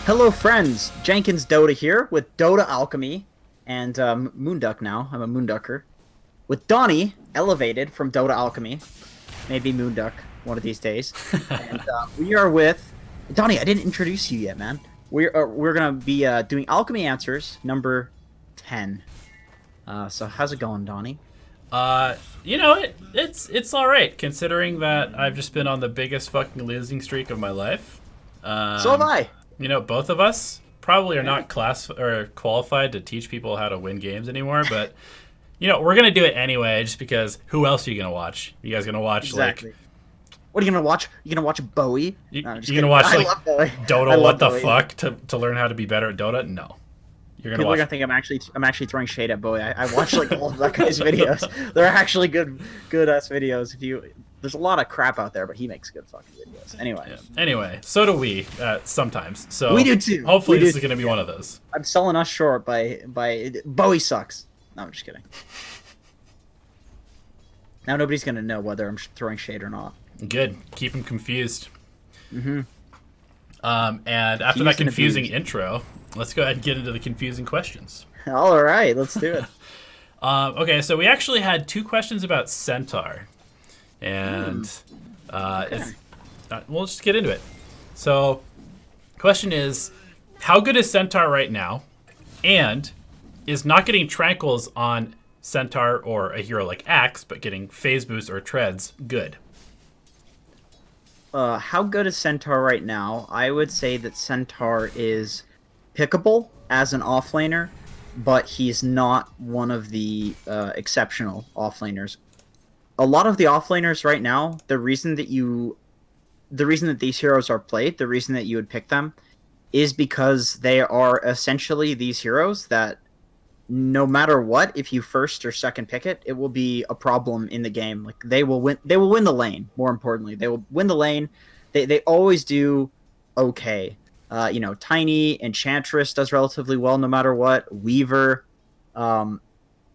Hello friends, Jenkins Dota here with Dota Alchemy and Moonduck now. I'm a Moonducker. With Donnie, Elevated from Dota Alchemy. Maybe Moonduck one of these days. And we are with... Donnie, I didn't introduce you yet, man. We're going to be doing Alchemy Answers number 10. So how's it going, Donnie? It's alright, considering that I've just been on the biggest fucking losing streak of my life. So have I. You know, both of us probably are not qualified to teach people how to win games anymore, but we're gonna do it anyway, just because. Who else are you gonna watch? You guys gonna watch exactly. What are you gonna watch? You gonna watch Bowie? You're gonna watch Dota? What the fuck to learn how to be better at Dota? No. People are gonna think I'm actually throwing shade at Bowie. I watch like all of that guy's videos. They're actually good ass videos. There's a lot of crap out there, but he makes good fucking videos. Anyway, so do we sometimes. So we do too. Hopefully this is gonna be one of those. I'm selling us short by Bowie sucks. No, I'm just kidding. Now nobody's gonna know whether I'm throwing shade or not. Good. Keep them confused. Mm-hmm. And after that confusing intro, let's go ahead and get into the confusing questions. All right, let's do it. Okay, so we actually had 2 questions about Centaur. And we'll just get into it. So, question is, how good is Centaur right now? And is not getting Tranquils on Centaur or a hero like Axe, but getting phase boosts or treads good? How good is Centaur right now? I would say that Centaur is pickable as an offlaner, but he's not one of the exceptional offlaners. A lot of the offlaners right now, the reason that these heroes are played, the reason that you would pick them, is because they are essentially these heroes that no matter what, if you first or second pick it, it will be a problem in the game. Like they will win the lane, more importantly. They will win the lane. They always do okay. Tiny, Enchantress does relatively well no matter what. Weaver,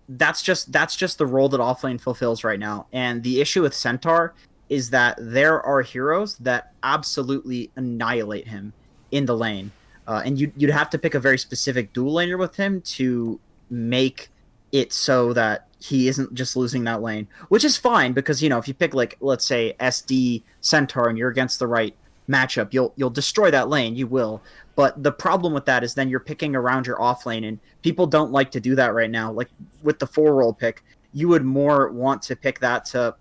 that's just the role that offlane fulfills right now. And the issue with Centaur is that there are heroes that absolutely annihilate him in the lane. And you'd have to pick a very specific dual laner with him to make it so that he isn't just losing that lane, which is fine because, if you pick, like, let's say SD Centaur and you're against the right matchup, you'll destroy that lane. You will. But the problem with that is then you're picking around your off lane, and people don't like to do that right now. Like with the 4-role pick, you would more want to pick that to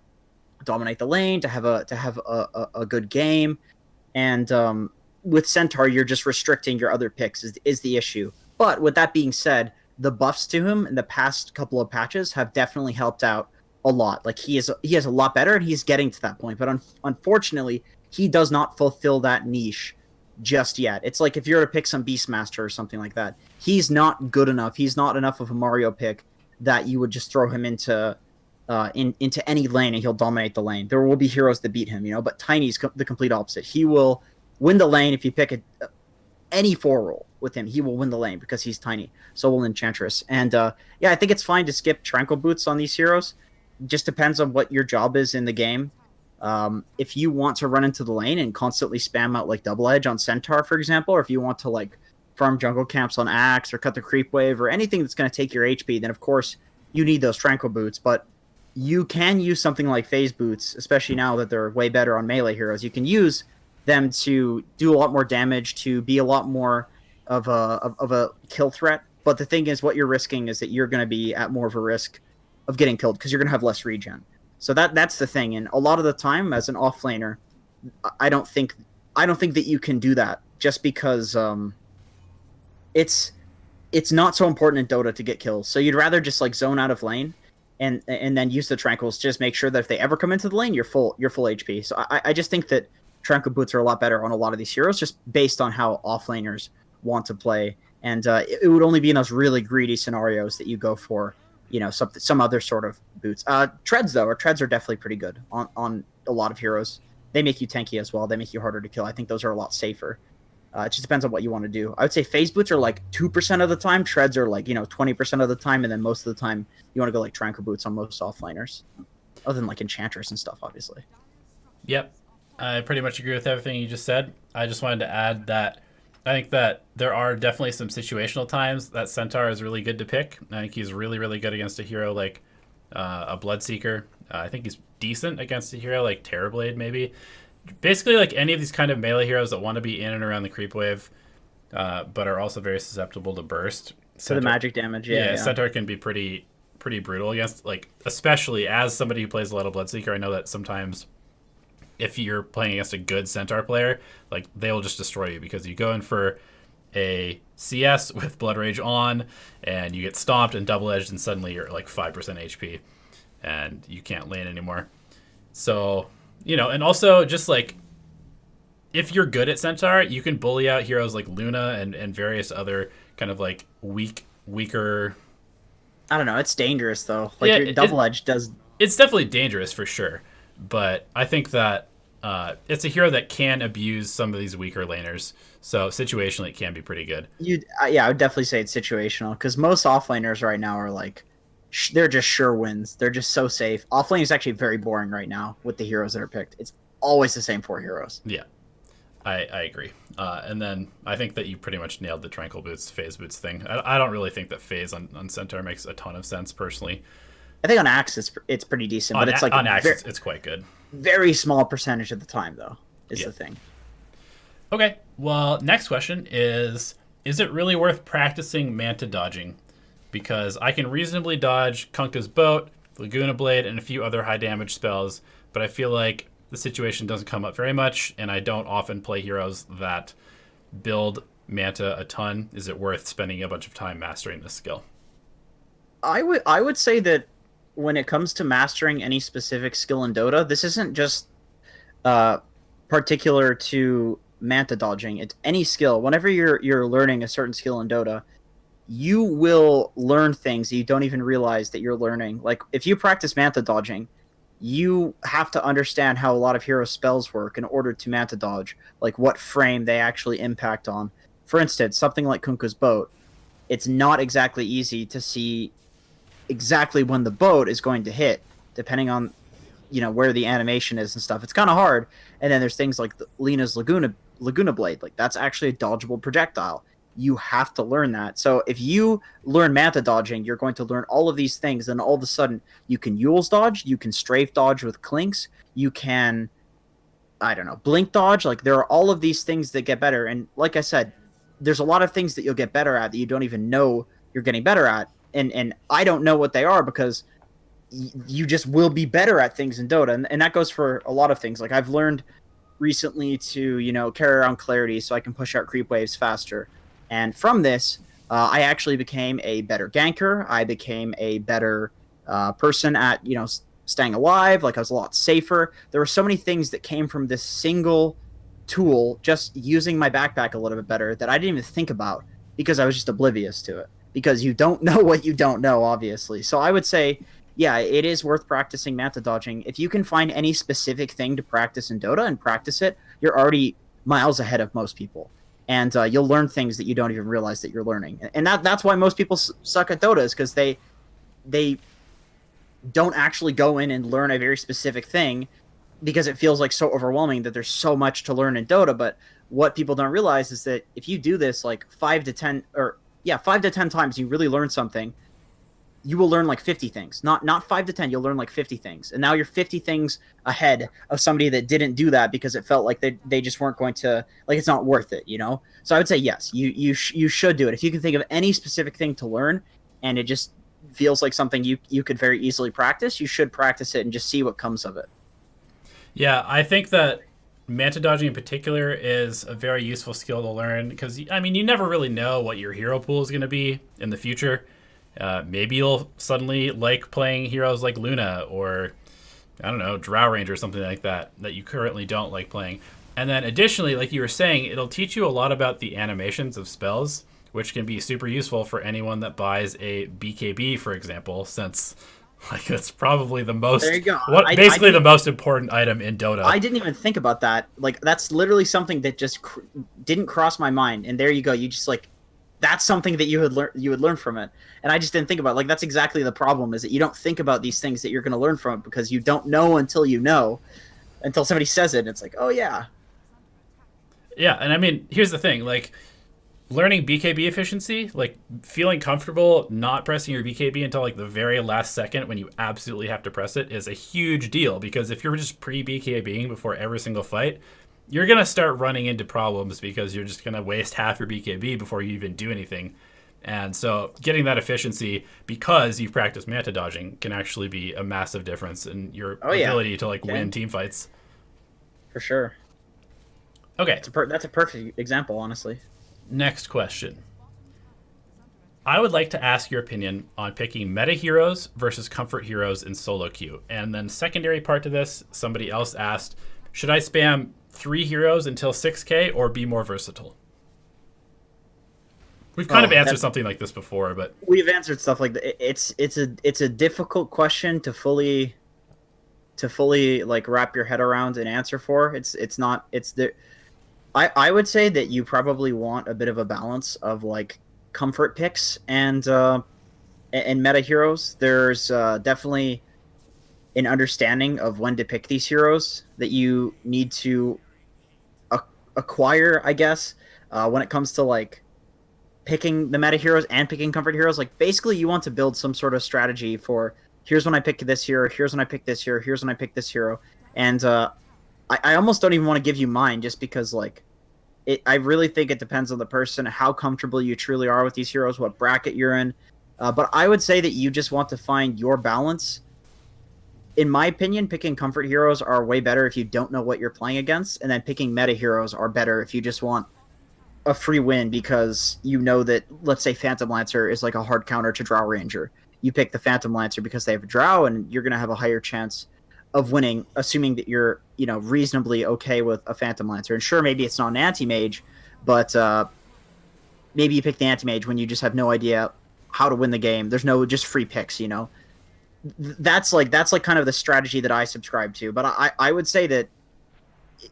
dominate the lane, to have a good game. And with Centaur, you're just restricting your other picks is the issue. But with that being said, the buffs to him in the past couple of patches have definitely helped out a lot. Like he is a lot better, and he's getting to that point. But unfortunately, he does not fulfill that niche just yet. It's like if you were to pick some Beastmaster or something like that, he's not good enough. He's not enough of a Mario pick that you would just throw him into any lane and he'll dominate the lane. There will be heroes that beat him, but Tiny's the complete opposite. He will win the lane if you pick any 4-role with him. He will win the lane because he's Tiny. So will Enchantress. And I think it's fine to skip Tranquil Boots on these heroes. Just depends on what your job is in the game. If you want to run into the lane and constantly spam out like Double Edge on Centaur, for example, or if you want to like farm jungle camps on Axe or cut the creep wave or anything that's going to take your HP, then of course you need those Tranquil Boots. But you can use something like Phase Boots, especially now that they're way better on melee heroes. You can use them to do a lot more damage, to be a lot more of a kill threat. But the thing is, what you're risking is that you're going to be at more of a risk of getting killed because you're going to have less regen. So that's the thing. And a lot of the time, as an offlaner, I don't think that you can do that just because it's not so important in Dota to get kills. So you'd rather just like zone out of lane and then use the Tranquils. Just make sure that if they ever come into the lane, you're full HP. So I just think that Tranquil Boots are a lot better on a lot of these heroes, just based on how offlaners want to play. And it would only be in those really greedy scenarios that you go for, some other sort of boots. Treads are definitely pretty good on a lot of heroes. They make you tanky as well. They make you harder to kill. I think those are a lot safer. It just depends on what you want to do. I would say phase boots are like 2% of the time. Treads are like 20% of the time, and then most of the time you want to go like Tranquil boots on most offlaners, other than like Enchantress and stuff, obviously. Yep. I pretty much agree with everything you just said. I just wanted to add that I think that there are definitely some situational times that Centaur is really good to pick. I think he's really, really good against a hero like a Bloodseeker. I think he's decent against a hero like Terrorblade, maybe. Basically, like any of these kind of melee heroes that want to be in and around the creep wave, but are also very susceptible to burst. To the magic damage, yeah. Centaur can be pretty brutal against, like, especially as somebody who plays a lot of Bloodseeker. I know that sometimes if you're playing against a good Centaur player, like, they will just destroy you because you go in for a CS with Blood Rage on, and you get stomped and double edged, and suddenly you're like 5% HP, and you can't lane anymore. So, and also just like, if you're good at Centaur, you can bully out heroes like Luna and various other kind of like weaker. I don't know. It's dangerous though. Like your double edge does. It's definitely dangerous for sure, but I think that it's a hero that can abuse some of these weaker laners. So situationally, it can be pretty good. I would definitely say it's situational because most offlaners right now are like, they're just sure wins. They're just so safe. Offlane is actually very boring right now with the heroes that are picked. It's always the same 4 heroes. Yeah, I agree. And then I think that you pretty much nailed the Tranquil Boots, Phase Boots thing. I don't really think that Phase on Centaur makes a ton of sense personally. I think on Axe it's pretty decent, but it's like on Axe it's quite good. Very small percentage of the time though is the thing. Okay, well, next question is it really worth practicing Manta dodging? Because I can reasonably dodge Kunkka's Boat, Laguna Blade, and a few other high damage spells, but I feel like the situation doesn't come up very much, and I don't often play heroes that build Manta a ton. Is it worth spending a bunch of time mastering this skill? I would say that when it comes to mastering any specific skill in Dota, this isn't just particular to Manta dodging. It's any skill. Whenever you're learning a certain skill in Dota, you will learn things that you don't even realize that you're learning. Like, if you practice Manta dodging, you have to understand how a lot of hero spells work in order to Manta dodge, like what frame they actually impact on. For instance, something like Kunkka's Boat, it's not exactly easy to see exactly when the boat is going to hit, depending on where the animation is and stuff. It's kind of hard. And then there's things like Lena's Laguna Blade. Like, that's actually a dodgeable projectile. You have to learn that. So if you learn Manta dodging, you're going to learn all of these things. Then all of a sudden, you can Yule's dodge, you can strafe dodge with Clinks, you can, I don't know, blink dodge. Like, there are all of these things that get better. And like I said, there's a lot of things that you'll get better at that you don't even know you're getting better at. And I don't know what they are because you just will be better at things in Dota. And that goes for a lot of things. Like, I've learned recently to, carry around Clarity so I can push out creep waves faster. And from this, I actually became a better ganker. I became a better person at, staying alive. Like, I was a lot safer. There were so many things that came from this single tool, just using my backpack a little bit better, that I didn't even think about because I was just oblivious to it. Because you don't know what you don't know, obviously. So I would say, yeah, it is worth practicing Manta dodging. If you can find any specific thing to practice in Dota and practice it, you're already miles ahead of most people. And you'll learn things that you don't even realize that you're learning. And that's why most people suck at Dota, is because they don't actually go in and learn a very specific thing because it feels like so overwhelming that there's so much to learn in Dota. But what people don't realize is that if you do this like 5 to 10 times, you really learn something, you will learn like 50 things. Not 5 to 10, you'll learn like 50 things. And now you're 50 things ahead of somebody that didn't do that because it felt like they just weren't going to, like, it's not worth it, So I would say, yes, you should do it. If you can think of any specific thing to learn and it just feels like something you could very easily practice, you should practice it and just see what comes of it. Yeah, I think that Manta dodging in particular is a very useful skill to learn because, I mean, you never really know what your hero pool is going to be in the future. Maybe you'll suddenly like playing heroes like Luna or, I don't know, Drow Ranger or something like that you currently don't like playing. And then additionally, like you were saying, it'll teach you a lot about the animations of spells, which can be super useful for anyone that buys a BKB, for example, since Like that's probably the There most you go. basically the most important item in Dota. I didn't even think about that. Like that's literally something that just didn't cross my mind. And there you go. You just like that's something that you would learn from it. And I just didn't think about it. Like that's exactly the problem is that you don't think about these things that you're going to learn from it because you don't know until you know, until somebody says it and it's like, "Oh yeah." Yeah, and I mean, here's the thing, like learning BKB efficiency, like feeling comfortable not pressing your BKB until like the very last second when you absolutely have to press it is a huge deal because if you're just pre BKBing before every single fight, you're going to start running into problems because you're just going to waste half your BKB before you even do anything. And so getting that efficiency because you've practiced Manta dodging can actually be a massive difference in your Oh yeah. ability to like Okay. win team fights. For sure. Okay, That's a perfect example, honestly. next question. I would like to ask your opinion on picking meta heroes versus comfort heroes in solo queue. And then secondary part to this, somebody else asked, should I spam 3 heroes until 6k or be more versatile? We've kind of answered something like this before, but we've answered stuff like that. It's a difficult question to fully like wrap your head around and answer for. It's not it's the I would say that you probably want a bit of a balance of like comfort picks and meta heroes. There's definitely an understanding of when to pick these heroes that you need to acquire, I guess, when it comes to like picking the meta heroes and picking comfort heroes. Like basically, you want to build some sort of strategy for here's when I pick this hero, here's when I pick this hero, here's when I pick this hero, and I almost don't even want to give you mine just because like I really think it depends on the person, how comfortable you truly are with these heroes, what bracket you're in. But I would say that you just want to find your balance. In my opinion, picking comfort heroes are way better if you don't know what you're playing against, and then picking meta heroes are better if you just want a free win because you know that, let's say, Phantom Lancer is like a hard counter to Drow Ranger. You pick the Phantom Lancer because they have a Drow, and you're going to have a higher chance of winning, assuming that you're, reasonably okay with a Phantom Lancer. And sure, maybe it's not an anti-mage, but maybe you pick the anti-mage when you just have no idea how to win the game. There's no just free picks. That's like kind of the strategy that I subscribe to. But I would say that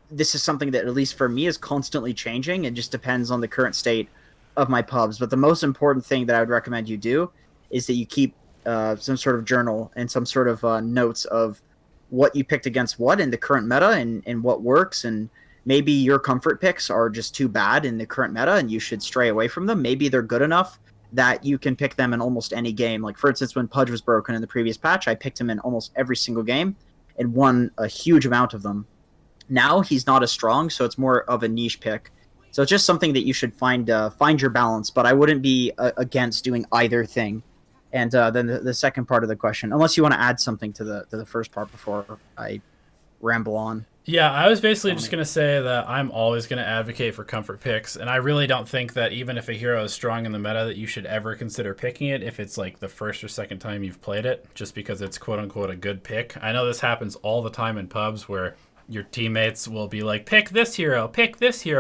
this is something that, at least for me, is constantly changing. It just depends on the current state of my pubs. But the most important thing that I would recommend you do is that you keep some sort of journal and some sort of notes of what you picked against what in the current meta and what works. And maybe your comfort picks are just too bad in the current meta and you should stray away from them. Maybe they're good enough that you can pick them in almost any game. Like, for instance, when Pudge was broken in the previous patch, I picked him in almost every single game and won a huge amount of them. Now he's not as strong, so it's more of a niche pick. So it's just something that you should find your balance. But I wouldn't be against doing either thing. And then the second part of the question, unless you want to add something to the first part before I ramble on. yeah, I was basically just going to say that I'm always going to advocate for comfort picks, and I really don't think that even if a hero is strong in the meta that you should ever consider picking it if it's like the first or second time you've played it, just because it's quote-unquote a good pick. I know this happens all the time in pubs where your teammates will be like, pick this hero,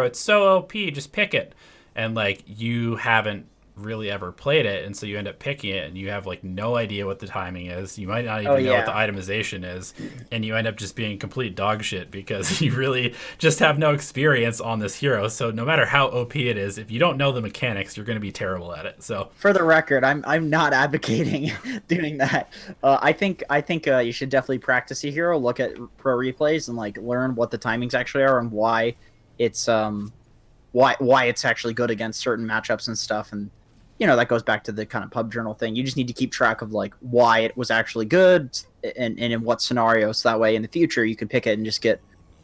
it's so OP, just pick it. And like you haven't really ever played it, and so you end up picking it and you have like no idea what the timing is, you might not even know what the itemization is, and you end up just being complete dog shit because you really just have no experience on this hero. So no matter how OP it is, if you don't know the mechanics, you're going to be terrible at it. So for the record, I'm not advocating doing that. I think you should definitely practice a hero, look at pro replays, and like learn what the timings actually are and why it's why it's actually good against certain matchups and stuff. And that goes back to the kind of pub journal thing. You just need to keep track of like why it was actually good and in what scenarios. So that way in the future you can pick it and just get,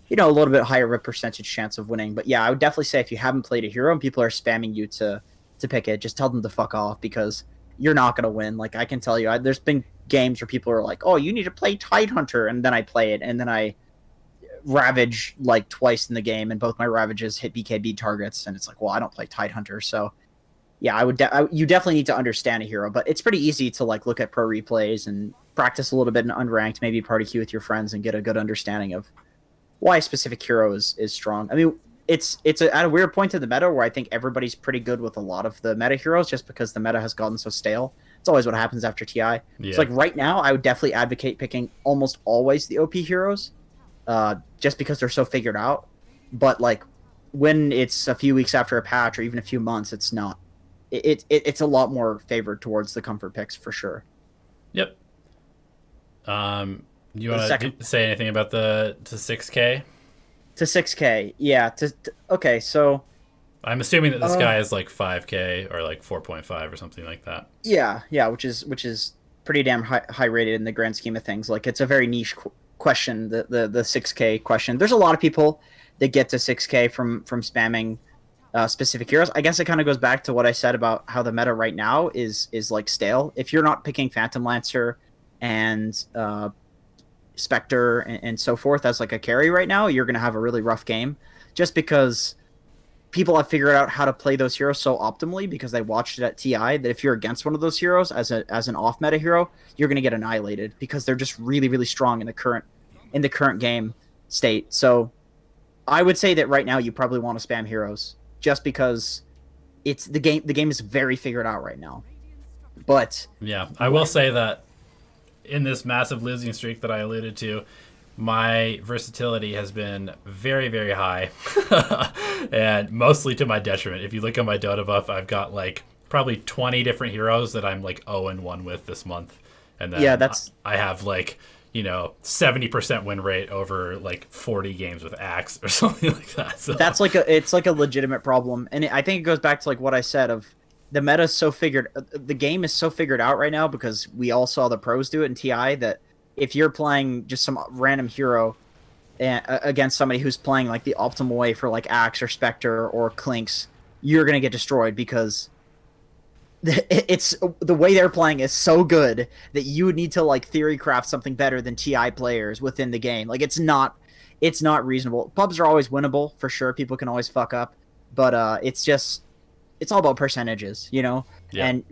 a little bit higher of a percentage chance of winning. But yeah, I would definitely say if you haven't played a hero and people are spamming you to pick it, just tell them to fuck off because you're not going to win. Like I can tell you, there's been games where people are like, oh, you need to play Tidehunter. And then I play it and then I ravage like twice in the game and both my ravages hit BKB targets. And it's like, well, I don't play Tidehunter. So yeah, you definitely need to understand a hero, but it's pretty easy to like look at pro replays and practice a little bit in unranked, maybe party queue with your friends and get a good understanding of why a specific hero is strong. I mean, it's at a weird point in the meta where I think everybody's pretty good with a lot of the meta heroes just because the meta has gotten so stale. It's always what happens after TI. Yeah. So like right now, I would definitely advocate picking almost always the OP heroes, just because they're so figured out. But like when it's a few weeks after a patch or even a few months, it's not. It's a lot more favored towards the comfort picks for sure. Yep. You The want second to say anything about the to 6K? to 6K, yeah. Okay, so I'm assuming that this uh, guy is like 5K or like 4.5 or something like that. yeah, which is pretty damn high rated in the grand scheme of things. Like it's a very niche question, the 6K question. There's a lot of people that get to 6K from spamming specific heroes. I guess it kind of goes back to what I said about how the meta right now is like stale. If you're not picking Phantom Lancer and Spectre and so forth as like a carry right now, you're gonna have a really rough game, just because people have figured out how to play those heroes so optimally because they watched it at TI that if you're against one of those heroes as an off meta hero, you're gonna get annihilated because they're just really strong in the current game state. So I would say that right now you probably want to spam heroes just because it's the game is very figured out right now. But Yeah, I will say that in this massive losing streak that I alluded to, my versatility has been very high, and mostly to my detriment. If you look at my Dota buff, I've got like probably 20 different heroes that I'm like 0-1 with this month, and then yeah, that's I have like 70% win rate over like 40 games with Axe or something like that. So that's like it's like a legitimate problem, and I think it goes back to like what I said of the meta is so figured, the game is so figured out right now because we all saw the pros do it in TI that if you're playing just some random hero against somebody who's playing like the optimal way for like Axe or Spectre or Clinks, you're gonna get destroyed because it's the way they're playing is so good that you would need to like theory craft something better than TI players within the game. Like it's not reasonable. Pubs are always winnable for sure. People can always fuck up, but it's all about percentages, yeah. And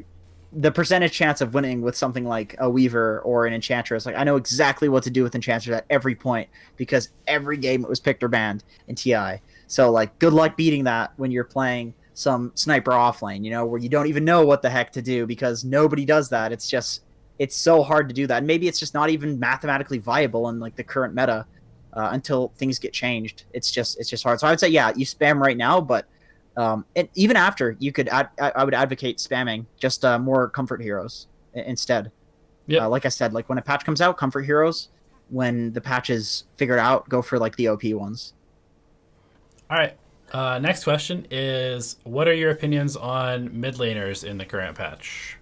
the percentage chance of winning with something like a Weaver or an Enchantress, like I know exactly what to do with Enchantress at every point because every game it was picked or banned in TI. So like good luck beating that when you're playing some sniper offlane, where you don't even know what the heck to do because nobody does that. It's so hard to do that. And maybe it's just not even mathematically viable in like the current meta until things get changed. It's just hard. So I would say, yeah, you spam right now, but and even after you could, I would advocate spamming just more comfort heroes instead. Yeah. Like I said, like when a patch comes out, comfort heroes. When the patch is figured out, go for like the OP ones. All right. Next question is, what are your opinions on mid laners in the current patch?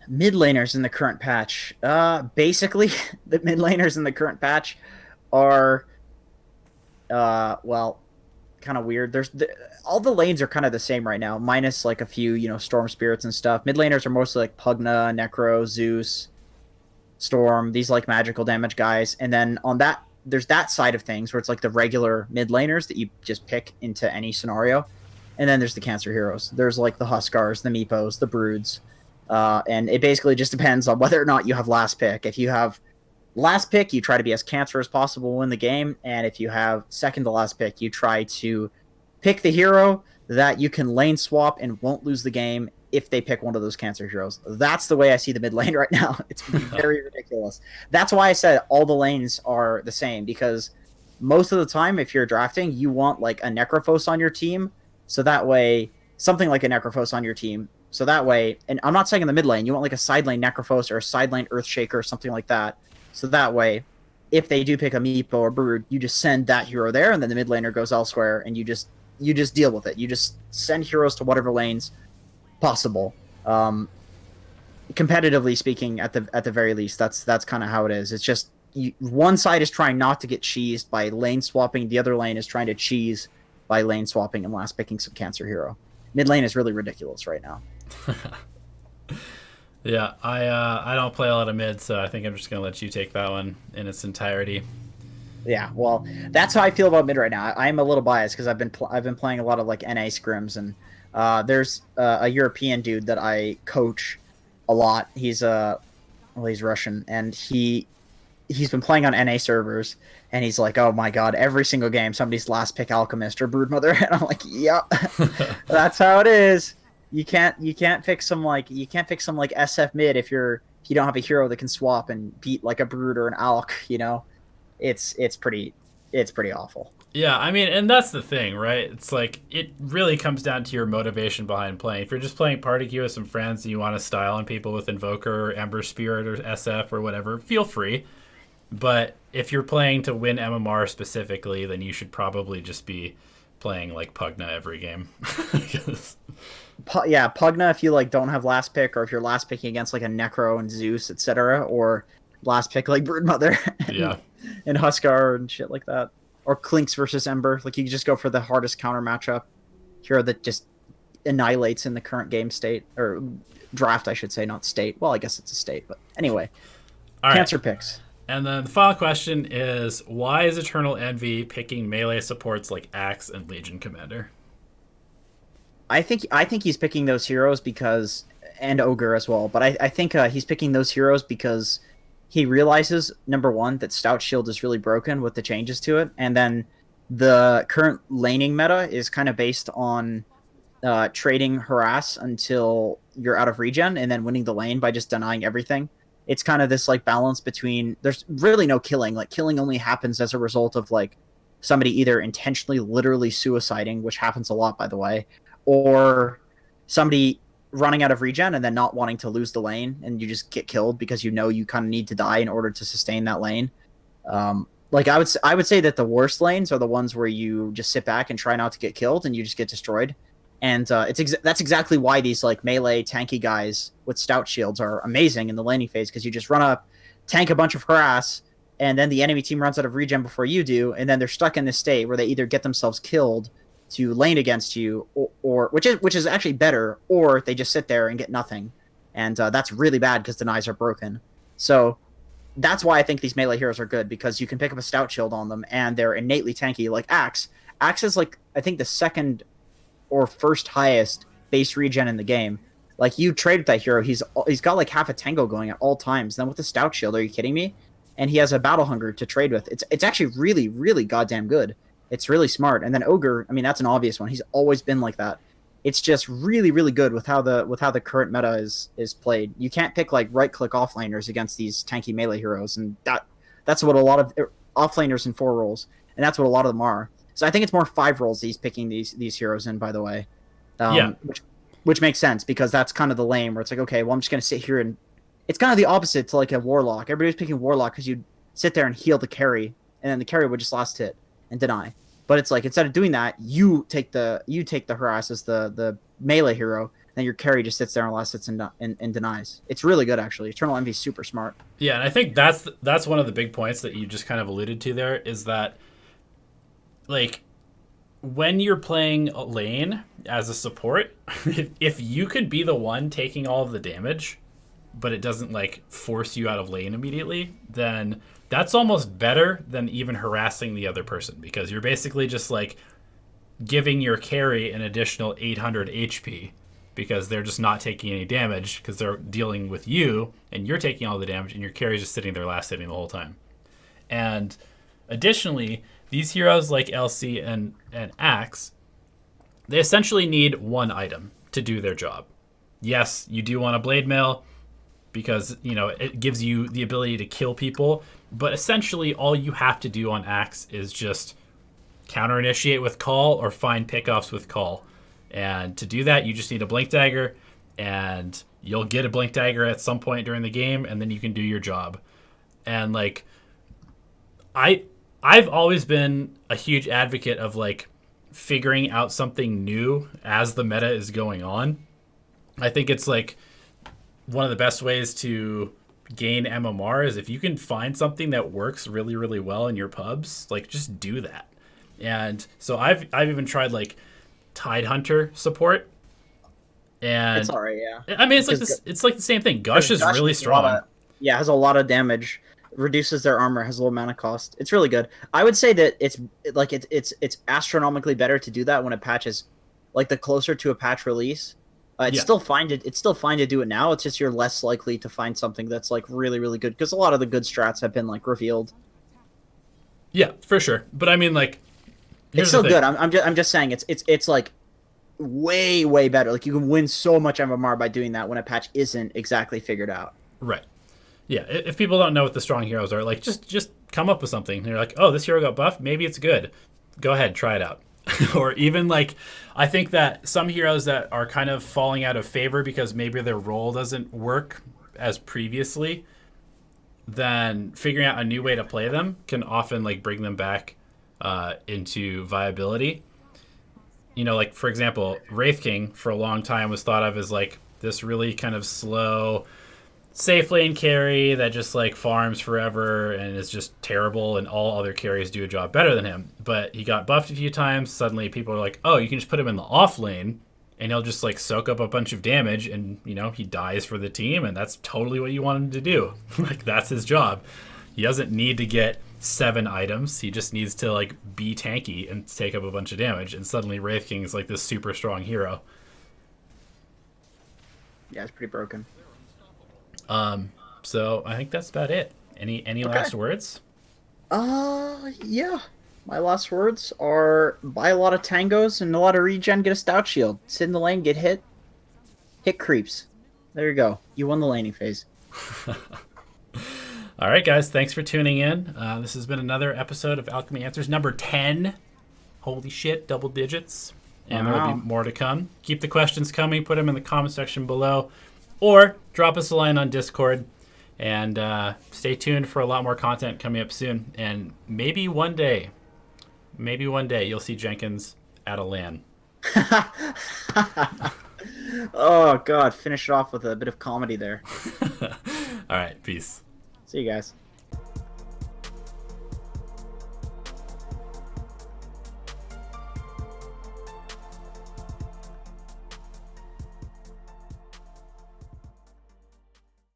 Mid laners in the current patch. Basically, the mid laners in the current patch are, well, kind of weird. All the lanes are kind of the same right now, minus like a few, Storm Spirits and stuff. Mid laners are mostly like Pugna, Necro, Zeus, Storm, these like magical damage guys. And then on that, there's that side of things where it's like the regular mid laners that you just pick into any scenario. And then there's the cancer heroes. There's like the Huskars, the Meepos, the Broods. And it basically just depends on whether or not you have last pick. If you have last pick, you try to be as cancer as possible in the game. And if you have second to last pick, you try to pick the hero that you can lane swap and won't lose the game if they pick one of those cancer heroes. That's the way I see the mid lane right now. It's very ridiculous. That's why I said all the lanes are the same, because most of the time, if you're drafting, you want like a Necrophos on your team. So that way, something like a Necrophos on your team. So that way, and I'm not saying in the mid lane, you want like a side lane Necrophos or a side lane Earthshaker or something like that. So that way, if they do pick a Meepo or Brood, you just send that hero there, and then the mid laner goes elsewhere, and you just deal with it. You just send heroes to whatever lanes possible. Competitively speaking, at the very least, that's kind of how it is. It's just one side is trying not to get cheesed by lane swapping, the other lane is trying to cheese by lane swapping and last picking some cancer hero. Mid lane is really ridiculous right now. Yeah, I don't play a lot of mid, so I think I'm just gonna let you take that one in its entirety. Yeah, well, that's how I feel about mid right now. I'm a little biased because I've been playing a lot of like NA scrims, and there's a European dude that I coach a lot. He's he's Russian, and he's been playing on NA servers, and he's like, oh my god, every single game somebody's last pick Alchemist or Broodmother, and I'm like, yep, that's how it is. you can't fix some like SF mid if you don't have a hero that can swap and beat like a Brood or an Alk. It's pretty awful. Yeah, I mean, and that's the thing, right? It's like it really comes down to your motivation behind playing. If you're just playing party queue with some friends and you want to style on people with Invoker or Ember Spirit or SF or whatever, feel free. But if you're playing to win MMR specifically, then you should probably just be playing like Pugna every game. Yeah, Pugna if you like don't have last pick, or if you're last picking against like a Necro and Zeus, etc., or last pick like Broodmother Yeah. and Huskar and shit like that, or Clinks versus Ember. Like you just go for the hardest counter matchup hero that just annihilates in the current game state or draft, I should say, not state. Well, I guess it's a state, but anyway, All right. cancer picks. And then the final question is, why is Eternal Envy picking melee supports like Axe and Legion Commander? I think he's picking those heroes because, and Ogre as well, but I think he's picking those heroes because he realizes, number one, that Stout Shield is really broken with the changes to it, and then the current laning meta is kind of based on trading harass until you're out of regen, and then winning the lane by just denying everything. It's kind of this like balance between, there's really no killing. Like killing only happens as a result of like somebody either intentionally literally suiciding, which happens a lot by the way, or somebody running out of regen and then not wanting to lose the lane, and you just get killed because you know you kind of need to die in order to sustain that lane. Like I would say that the worst lanes are the ones where you just sit back and try not to get killed and you just get destroyed. And that's exactly why these like melee tanky guys with stout shields are amazing in the laning phase, because you just run up, tank a bunch of harass, and then the enemy team runs out of regen before you do, and then they're stuck in this state where they either get themselves killed to lane against you, or which is actually better, or they just sit there and get nothing, and that's really bad because denies are broken. So that's why I think these melee heroes are good, because you can pick up a stout shield on them and they're innately tanky. Like Axe is like I think the second or first highest base regen in the game. Like you trade with that hero, he's got like half a tango going at all times. Then with the stout shield, are you kidding me? And he has a battle hunger to trade with. It's actually really really goddamn good. It's really smart. And then Ogre, I mean, that's an obvious one. He's always been like that. It's just really, really good with how the current meta is played. You can't pick like right click offlaners against these tanky melee heroes, and that's what a lot of offlaners in 4 roles, and that's what a lot of them are. So I think it's more 5 roles that he's picking these heroes in. By the way, Yeah. which makes sense, because that's kind of the lane where it's like, okay, well, I'm just gonna sit here, and it's kind of the opposite to like a warlock. Everybody's picking warlock because you sit there and heal the carry, and then the carry would just last hit and deny. But it's like, instead of doing that, you take the harass as the melee hero, and your carry just sits there and last hits and denies. It's really good actually. Eternal Envy is super smart. Yeah, and I think that's one of the big points that you just kind of alluded to there, is that like when you're playing a lane as a support, if you could be the one taking all of the damage, but it doesn't like force you out of lane immediately, then that's almost better than even harassing the other person, because you're basically just like giving your carry an additional 800 HP because they're just not taking any damage because they're dealing with you and you're taking all the damage, and your carry's just sitting there last hitting the whole time. And additionally, these heroes like LC and Axe, they essentially need one item to do their job. Yes, you do want a blade mail because, you know, it gives you the ability to kill people, but essentially all you have to do on Axe is just counter initiate with call or find pickoffs with call. And to do that, you just need a blink dagger, and you'll get a blink dagger at some point during the game, and then you can do your job. And like I've always been a huge advocate of like figuring out something new as the meta is going on. I think it's like one of the best ways to gain MMR is if you can find something that works really, really well in your pubs, like just do that. And so I've even tried like Tide Hunter support, and It's alright, yeah. I mean it's like the same thing. Gush is really strong. Has a lot of damage, reduces their armor, has low mana cost. It's really good. I would say that it's astronomically better to do that when a patch is like the closer to a patch release. It's still fine to do it now. It's just you're less likely to find something that's like really, really good, because a lot of the good strats have been like revealed. Yeah, for sure. But I mean, like, It's still good. I'm just saying it's like way, way better. Like, you can win so much MMR by doing that when a patch isn't exactly figured out. Right. Yeah. If people don't know what the strong heroes are, like just come up with something. You're like, oh, this hero got buffed. Maybe it's good. Go ahead, try it out. Or even like, I think that some heroes that are kind of falling out of favor because maybe their role doesn't work as previously, then figuring out a new way to play them can often like bring them back into viability. You know, like for example, Wraith King for a long time was thought of as like this really kind of slow, safe lane carry that just like farms forever and is just terrible, and all other carries do a job better than him. But he got buffed a few times. Suddenly people are like, oh, you can just put him in the off lane and he'll just like soak up a bunch of damage, and you know, he dies for the team, and that's totally what you want him to do. Like, that's his job. He doesn't need to get 7 items. He just needs to like be tanky and take up a bunch of damage, and suddenly Wraith King is like this super strong hero. Yeah, it's pretty broken. So I think that's about it. Any last words? Yeah. My last words are buy a lot of tangos and a lot of regen, get a stout shield. Sit in the lane, get hit creeps. There you go. You won the laning phase. All right, guys. Thanks for tuning in. This has been another episode of Alchemy Answers, number 10. Holy shit, double digits. And Wow. there will be more to come. Keep the questions coming. Put them in the comment section below. Or drop us a line on Discord. And stay tuned for a lot more content coming up soon. And maybe one day you'll see Jenkins at a LAN. Oh, God. Finish it off with a bit of comedy there. All right, peace. See you guys.